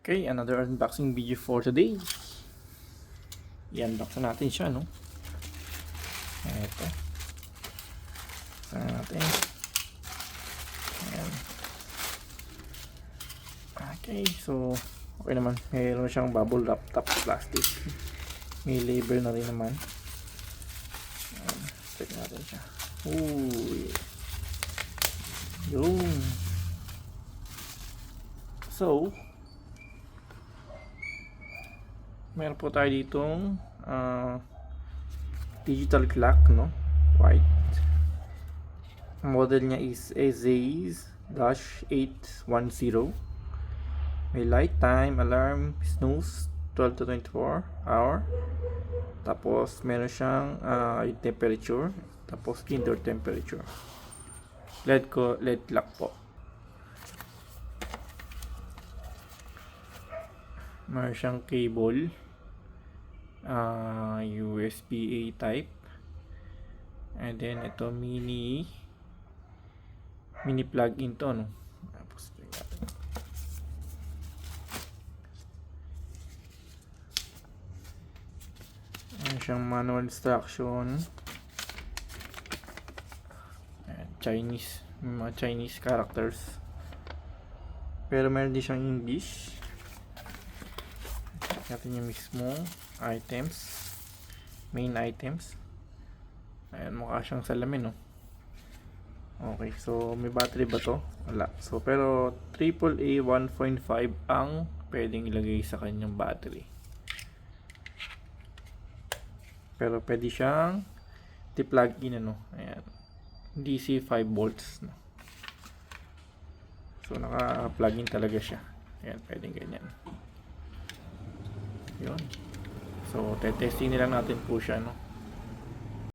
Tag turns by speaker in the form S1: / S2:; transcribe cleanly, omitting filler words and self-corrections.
S1: Okay, another unboxing video for today. I-unbox na natin siya, no? Ito. Saan natin? Ayan. Okay, so okay naman. Mayroon siyang bubble wrap top plastic. May label na rin naman. Ayan. Check natin siya. Ooh. Yun. So, meron po tayo ditong digital clock, no? White. Model niya is AZEEZ-810. May light, time, alarm, snooze, 12 to 24 hour. Tapos meron siyang yung temperature, tapos indoor temperature. LED clock po. Meron siyang cable, USB-A type, and then ito mini plug-in to, no? Tapos meron siyang manual instruction, Chinese, mga Chinese characters, pero meron din siyang English. Natin yung mismo items, main items. Ayan, mukha siyang salamin, no? Okay, so may battery ba to? Wala. So pero AAA 1.5 ang pwedeng ilagay sa kanyang battery. Pero pwede siyang i-plug in, ano? Ayan, DC 5 volts, no? So naka-plug in talaga siya. Ayan, pwedeng ganyan. Yun. So, testing nila natin po siya, no?